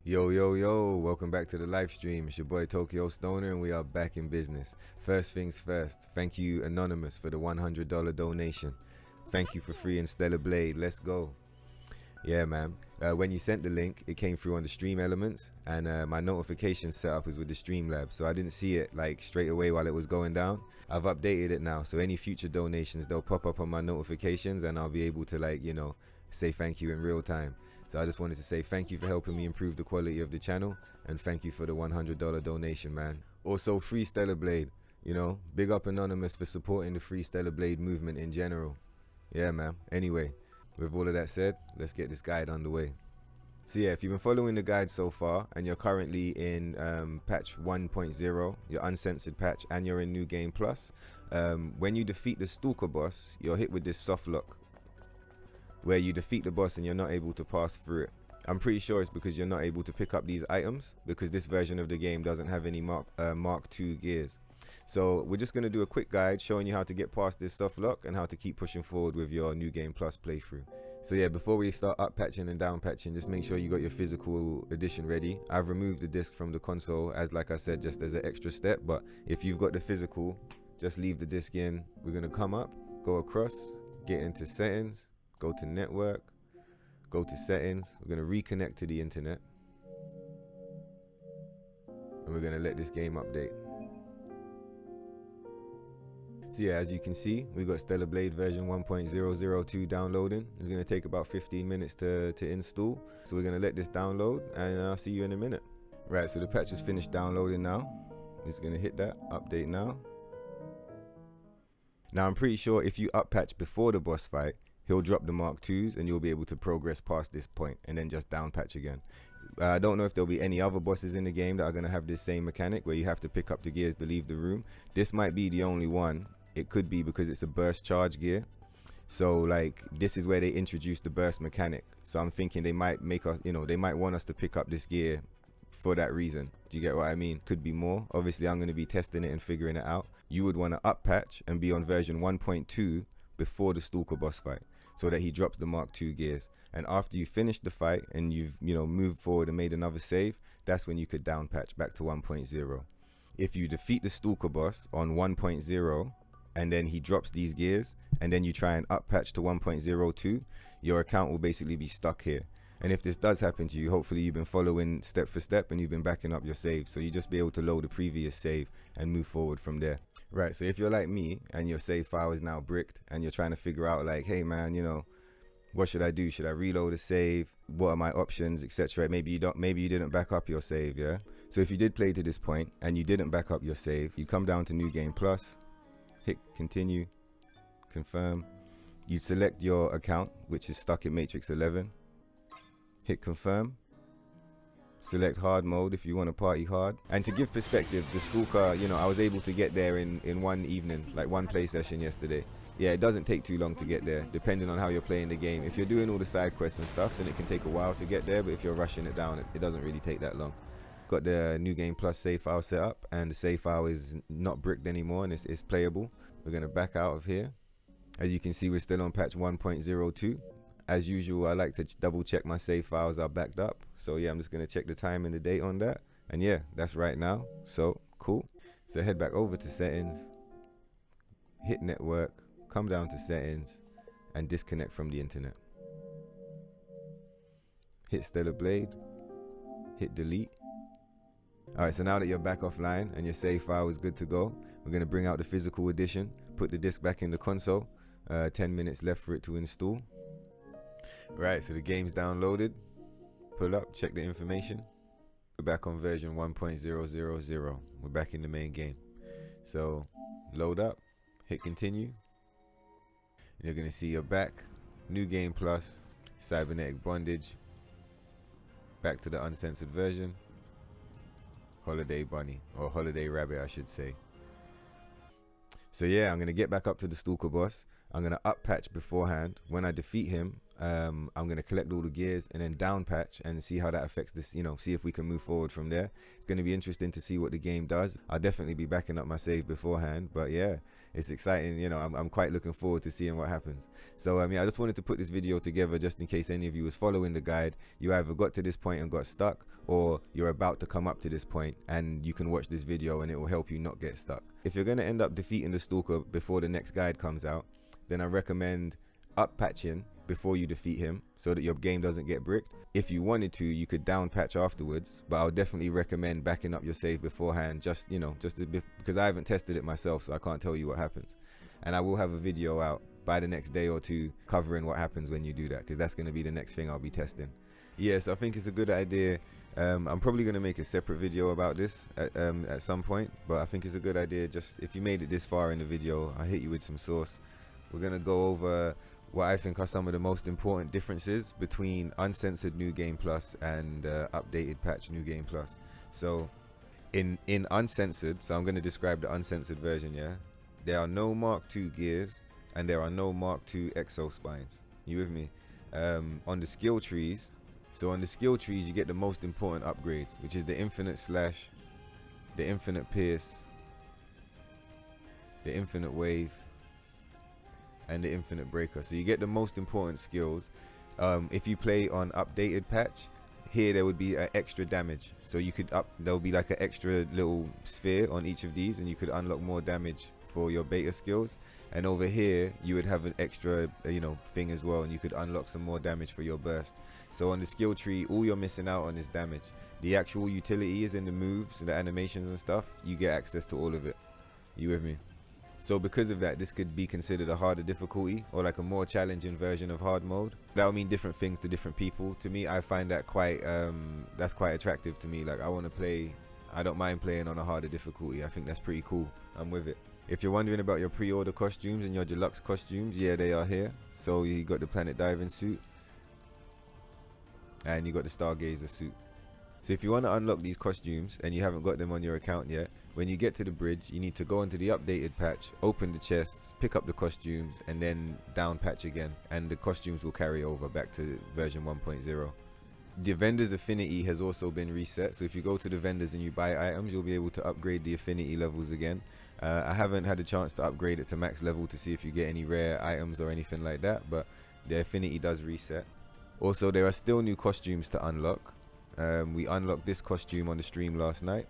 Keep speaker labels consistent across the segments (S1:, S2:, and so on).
S1: Yo, yo, yo, welcome back to the live stream. It's your boy Tokyo Stoner and we are back in business. First things first, thank you Anonymous for the $100 donation. Thank you for freeing Stellar Blade, let's go. Yeah, man, when you sent the link, it came through on the stream elements and my notification setup is with the Streamlab, so I didn't see it like straight away while it was going down. I've updated it now, so any future donations, they'll pop up on my notifications and I'll be able to say thank you in real time. So I just wanted to say thank you for helping me improve the quality of the channel and thank you for the $100 donation, man. Also, free Stellar Blade, big up Anonymous for supporting the free Stellar Blade movement in general. Yeah, man. Anyway, with all of that said, let's get this guide underway. So yeah, if you've been following the guide so far and you're currently in patch 1.0, your uncensored patch, and you're in New Game Plus, when you defeat the Stalker boss, you're hit with this soft lock, where you defeat the boss and you're not able to pass through it. I'm pretty sure it's because you're not able to pick up these items because this version of the game doesn't have any Mark II gears. So we're just going to do a quick guide showing you how to get past this soft lock and how to keep pushing forward with your New Game Plus playthrough. So yeah, before we start up patching and down patching, just make sure you got your physical edition ready. I've removed the disc from the console as, like I said, just as an extra step, but if you've got the physical, just leave the disc in. We're going to come up, go across, get into settings, go to network, go to settings. We're going to reconnect to the internet and we're going to let this game update. So yeah, as you can see, we got Stellar Blade version 1.002 downloading. It's going to take about 15 minutes to install. So we're going to let this download and I'll see you in a minute. Right, so the patch is finished downloading now. It's going to hit that update now. Now I'm pretty sure if you up patch before the boss fight, he'll drop the Mark IIs and you'll be able to progress past this point and then just down patch again. I don't know if there'll be any other bosses in the game that are going to have this same mechanic where you have to pick up the gears to leave the room. This might be the only one. It could be because it's a burst charge gear. So like this is where they introduced the burst mechanic. So I'm thinking they might make us, they might want us to pick up this gear for that reason. Do you get what I mean? Could be more. Obviously I'm going to be testing it and figuring it out. You would want to up patch and be on version 1.2 before the Stalker boss fight, so that he drops the Mark II gears. And after you finish the fight and you've moved forward and made another save, that's when you could down patch back to 1.0. If you defeat the Stalker boss on 1.0 and then he drops these gears and then you try and up patch to 1.02, your account will basically be stuck here. And if this does happen to you, hopefully you've been following step for step and you've been backing up your save, so you just be able to load the previous save and move forward from there. Right, so if you're like me and your save file is now bricked and you're trying to figure out like, hey man, what should I do? Should I reload a save? What are my options, etc.? Maybe you didn't back up your save, yeah? So if you did play to this point and you didn't back up your save, you come down to New Game Plus, hit continue, confirm. You select your account, which is stuck in Matrix 11. Hit confirm, select hard mode if you want to party hard. And to give perspective, the Stalker, I was able to get there in one evening, like one play session yesterday. Yeah, it doesn't take too long to get there, depending on how you're playing the game. If you're doing all the side quests and stuff, then it can take a while to get there, but if you're rushing it down, it doesn't really take that long. Got the New Game Plus save file set up, and the save file is not bricked anymore, and it's playable. We're going to back out of here. As you can see, we're still on patch 1.02. As usual, I like to double check my save files are backed up. So yeah, I'm just going to check the time and the date on that. And yeah, that's right now. So cool. So head back over to settings, hit network, come down to settings and disconnect from the internet. Hit Stellar Blade, hit delete. Alright, so now that you're back offline and your save file is good to go, we're going to bring out the physical edition, put the disc back in the console. 10 minutes left for it to install. Right, so the game's downloaded. Pull up, check the information. We're back on version 1.000. We're back in the main game. So load up, hit continue. And you're going to see you're back. New Game Plus, cybernetic bondage. Back to the uncensored version. Holiday bunny, or holiday rabbit I should say. So yeah, I'm going to get back up to the Stalker boss. I'm going to up patch beforehand. When I defeat him, I'm going to collect all the gears and then down patch and see how that affects this, you know, see if we can move forward from there. It's going to be interesting to see what the game does. I'll definitely be backing up my save beforehand, but yeah, it's exciting. You know, I'm quite looking forward to seeing what happens. So yeah, I just wanted to put this video together just in case any of you was following the guide. You either got to this point and got stuck, or you're about to come up to this point and you can watch this video and it will help you not get stuck. If you're going to end up defeating the Stalker before the next guide comes out, then I recommend up patching before you defeat him so that your game doesn't get bricked. If you wanted to, you could down patch afterwards, but I'll definitely recommend backing up your save beforehand, just, you know, just because I haven't tested it myself, so I can't tell you what happens. And I will have a video out by the next day or two covering what happens when you do that, because that's going to be the next thing I'll be testing. Yes, I think it's a good idea. I'm probably going to make a separate video about this at some point, but I think it's a good idea. Just if you made it this far in the video, I hit you with some sauce. We're going to go over what I think are some of the most important differences between Uncensored New Game Plus and updated patch New Game Plus. So in Uncensored, so I'm going to describe the Uncensored version, yeah? There are no Mark II gears and there are no Mark II exo spines. You with me? On the skill trees, so on the skill trees you get the most important upgrades, which is the infinite slash, the infinite pierce, the infinite wave, and the infinite breaker. So you get the most important skills. If you play on updated patch, here there would be an extra damage, so you could there'll be like an extra little sphere on each of these and you could unlock more damage for your beta skills. And over here you would have an extra thing as well, and you could unlock some more damage for your burst. So on the skill tree, all you're missing out on is damage. The actual utility is in the moves and the animations and stuff. You get access to all of it. You with me? So because of that, this could be considered a harder difficulty or like a more challenging version of hard mode. That would mean different things to different people. To me, I find that quite that's quite attractive to me. Like I don't mind playing on a harder difficulty. I think that's pretty cool. I'm with it. If you're wondering about your pre-order costumes and your deluxe costumes, yeah, they are here. So you got the Planet Diving suit and you got the Stargazer suit. So if you want to unlock these costumes and you haven't got them on your account yet, when you get to the bridge, you need to go into the updated patch, open the chests, pick up the costumes, and then down patch again. And the costumes will carry over back to version 1.0. The vendor's affinity has also been reset. So if you go to the vendors and you buy items, you'll be able to upgrade the affinity levels again. I haven't had a chance to upgrade it to max level to see if you get any rare items or anything like that, but the affinity does reset. Also, there are still new costumes to unlock. We unlocked this costume on the stream last night,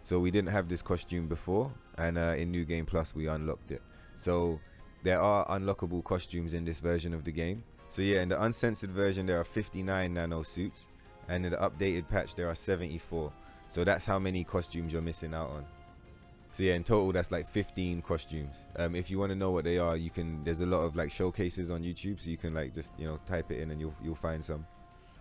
S1: so we didn't have this costume before, and in New Game Plus we unlocked it. So there are unlockable costumes in this version of the game. So yeah, in the Uncensored version there are 59 nano suits, and in the updated patch there are 74. So that's how many costumes you're missing out on. So yeah, in total that's like 15 costumes. If you want to know what they are, there's a lot of like showcases on YouTube, so you can like just type it in and you'll find some.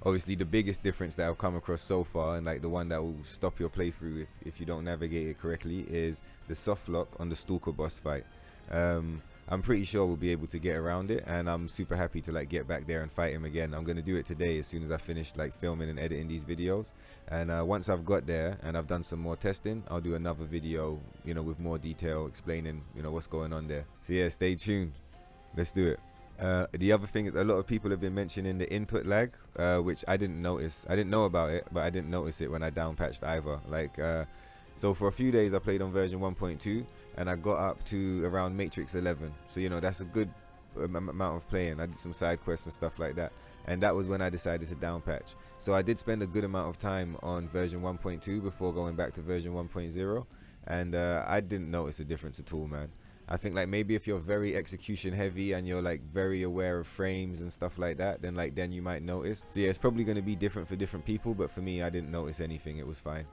S1: Obviously the biggest difference that I've come across so far, and like the one that will stop your playthrough if you don't navigate it correctly, is the softlock on the Stalker boss fight. I'm pretty sure we'll be able to get around it, and I'm super happy to like get back there and fight him again. I'm gonna do it today as soon as I finish like filming and editing these videos, and once I've got there and I've done some more testing, I'll do another video with more detail explaining what's going on there. So yeah, stay tuned, let's do it. The other thing is, a lot of people have been mentioning the input lag, which I didn't notice. I didn't know about it, but I didn't notice it when I down patched either. Like so for a few days I played on version 1.2 and I got up to around Matrix 11, so that's a good amount of playing. I did some side quests and stuff like that, and that was when I decided to down patch. So I did spend a good amount of time on version 1.2 before going back to version 1.0, and I didn't notice a difference at all, man. I think like maybe if you're very execution heavy and you're like very aware of frames and stuff like that, then you might notice. So yeah, it's probably going to be different for different people, but for me, I didn't notice anything. It was fine.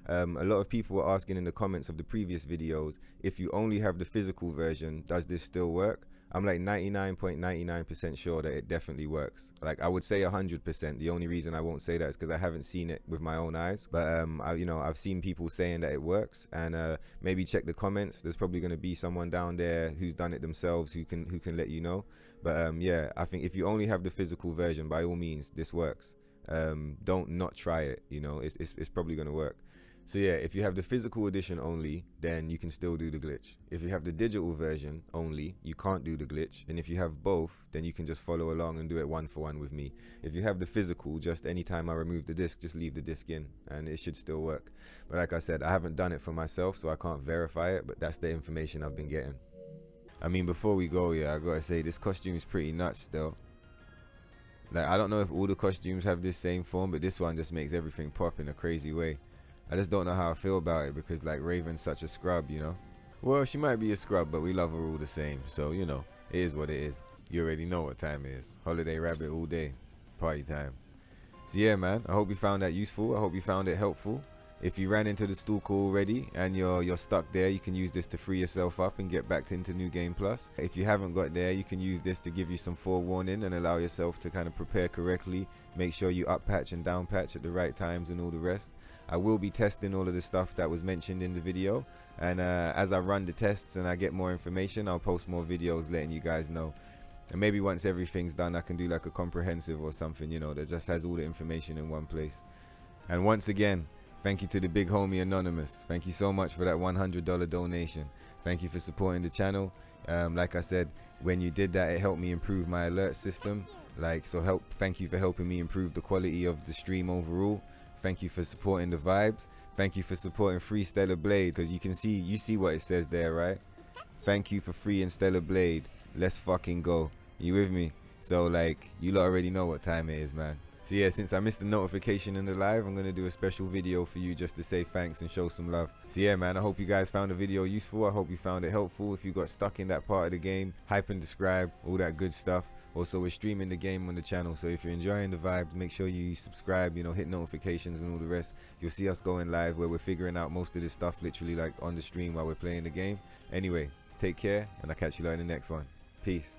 S1: A lot of people were asking in the comments of the previous videos, if you only have the physical version, does this still work? I'm like 99.99% sure that it definitely works. Like I would say 100%. The only reason I won't say that is because I haven't seen it with my own eyes. But I've seen people saying that it works, and maybe check the comments. There's probably going to be someone down there who's done it themselves who can let you know. But yeah, I think if you only have the physical version, by all means, this works. Don't not try it. It's probably going to work. So yeah, if you have the physical edition only, then you can still do the glitch. If you have the digital version only, you can't do the glitch. And if you have both, then you can just follow along and do it 1-for-1 with me. If you have the physical, just anytime I remove the disc, just leave the disc in and it should still work. But like I said, I haven't done it for myself, so I can't verify it, but that's the information I've been getting. I mean, before we go, yeah, I gotta say, this costume is pretty nuts still. Like, I don't know if all the costumes have this same form, but this one just makes everything pop in a crazy way. I just don't know how I feel about it because, like, Raven's such a scrub, you know? Well, she might be a scrub, but we love her all the same. So, you know, it is what it is. You already know what time it is. Holiday rabbit all day. Party time. So, yeah, man, I hope you found that useful. I hope you found it helpful. If you ran into the Stalker already and you're stuck there, you can use this to free yourself up and get back into New Game Plus. If you haven't got there, you can use this to give you some forewarning and allow yourself to kind of prepare correctly. Make sure you up patch and down patch at the right times and all the rest. I will be testing all of the stuff that was mentioned in the video, and as I run the tests and I get more information, I'll post more videos letting you guys know. And maybe once everything's done, I can do like a comprehensive or something, you know, that just has all the information in one place. And once again, thank you to the big homie Anonymous. Thank you so much for that $100 donation. Thank you for supporting the channel. Like I said, when you did that, it helped me improve my alert system. Thank you for helping me improve the quality of the stream overall. Thank you for supporting the vibes. Thank you for supporting Free Stellar Blade, because you see what it says there, right? Thank you for freeing Stellar Blade. Let's fucking go. You with me? So like, you lot already know what time it is, man. So yeah, since I missed the notification in the live, I'm going to do a special video for you just to say thanks and show some love. So yeah, man, I hope you guys found the video useful. I hope you found it helpful. If you got stuck in that part of the game, hype and describe, all that good stuff. Also, we're streaming the game on the channel, so if you're enjoying the vibes, make sure you subscribe, you know, hit notifications and all the rest. You'll see us going live where we're figuring out most of this stuff literally like on the stream while we're playing the game. Anyway, take care, and I'll catch you later in the next one. Peace.